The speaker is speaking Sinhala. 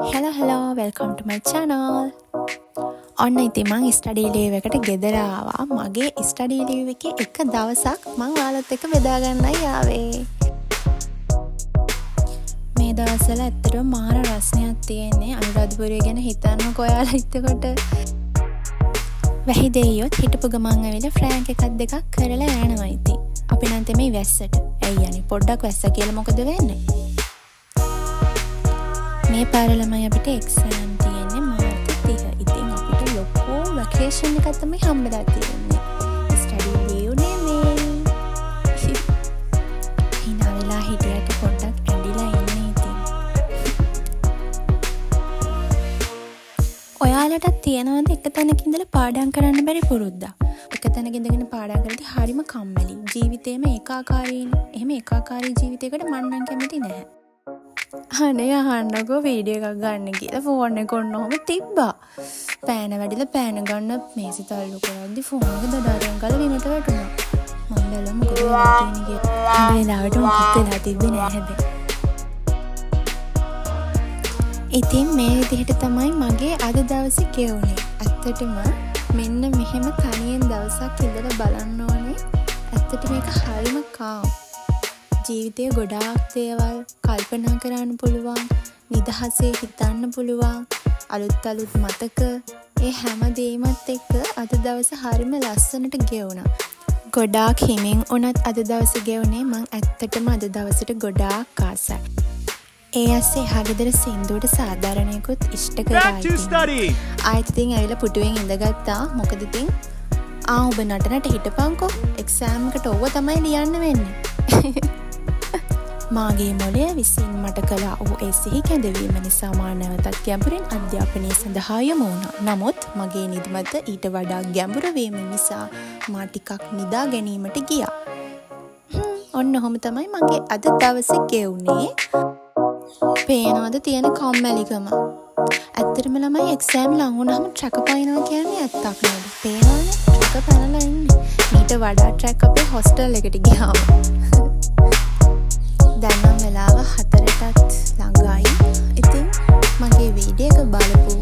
hello welcome to my channel. ඔන්න ඉතින් මං ස්ටඩි ලීව් එකට ගෙදර ආවා. මගේ ස්ටඩි ලීව් එකේ එක දවසක් මං ඔයාලත් එක්ක බෙදා ගන්නයි ආවේ. මේ දවස්වල ඇත්තටම මාර රසණයක් තියෙන්නේ. අනුරාධපුරය ගැන හිතන්නකෝ ඔයාලා හිතකොට. වැහි දෙයියොත් හිටපු ගමන් ඇවිල්ලා ෆ්‍රෑන්ක් එකක් දෙකක් කරලා යනවා ඉතින්. අපි නම් තෙමේ වැස්සට. ඇයි යන්නේ පොඩ්ඩක් වැස්ස කියලා මොකද වෙන්නේ? මේ පාර ළමයි අපිට එක්සෑම් තියෙන්නේ මාර්ච් 30. ඉතින් අපිට ලොකු වැකේෂන් එකක් තමයි හම්බෙලා තියෙන්නේ. ස්ටඩි ලීව් නෙමෙයි. hina වෙලා හිටියට පොඩ්ඩක් ඇඬිලා ඉන්නේ ඉතින්. ඔයාලටත් තියෙනවද එක තැනක ඉඳලා පාඩම් කරන්න බැරි පුරුද්දක්? එක තැනක ඉඳගෙන පාඩම් කරද්දී හරිම කම්මැලි. ජීවිතේම ඒකාකාරීනේ. එහෙම ඒකාකාරී ජීවිතයකට මම නම් කැමති නැහැ. අනේ අහන්නකෝ වීඩියෝ එකක් ගන්න කියලා ෆෝන් එක ඔන්නෝම තිබ්බා. පෑන වැඩිලා පෑන ගන්න මේසෙ තල්ලු කරද්දි ෆෝන් එක දඩාරියෙන් ගාලා බිමට වැටුණා. මම බැලුවා මොකද වෙලා තියෙන්නේ කියලා. මේ වෙලාවට මොකක්ද වෙලා තිබ්බේ නෑ හැබැයි. ඉතින් මේ විදිහට තමයි මගේ අද දවසේ ගෙවුනේ. ඇත්තටම මෙන්න මෙහෙම තනියෙන් දවසක් ඉඳලා බලන්න ඕනේ. ඇත්තට මේක හරිම කාම්. ජීවිතේ ගොඩාක් දේවල් කල්පනා කරන්න පුළුවන්, නිදහසේ හිතන්න පුළුවන්, අලුත් මතක ඒ හැම දෙයක්මත් එක්ක අද දවසේ හරිම ලස්සනට ගෙවුණා. ගොඩාක් හිමින් උනත් අද දවසේ ගෙවුනේ මං ඇත්තටම අද දවසට ගොඩාක් ආසයි. ඒ ඇස්සේ හගෙදර සින්දුවට සාධාරණයකුත් ඉෂ්ට කරා ඉතින්. ආයෙත් ඉතින් ඇවිල්ලා පුටුවෙන් ඉඳගත්තා. මොකද ඉතින් ඔබ නටනට හිටපන්කෝ. එක්සෑම් එකට ඕව තමයි ලියන්න වෙන්නේ. මාගේ මොළය විසින් මට කළා වූ ඒ සිහි කැඳවීම නිසා මා නැවතත් ගැඹුරින් අධ්‍යාපනය සඳහා යොමු වුණා. නමුත් මගේ නිදිමත ඊට වඩා ගැඹුරු වීම නිසා මා ටිකක් නිදා ගැනීමට ගියා. ඔන්න ඔහොම තමයි මගේ අද දවසේ ගෙවුනේ. පේනවද තියෙන කම්මැලිකම? ඇත්තටම ළමයි එක්සෑම් ලඟ වුණාම ට්‍රැක් පයින්නවා කියන්නේ ඇත්තක් නේද? පේනවනේ ට්‍රැක් පැනලා ඉන්නේ. ඊට වඩා ට්‍රැක් අපේ හොස්ටල් එකට ගියාම. දැන් නම් වෙලාව 4ටත් ළඟයි. ඉතින් මගේ වීඩියෝ එක බලපු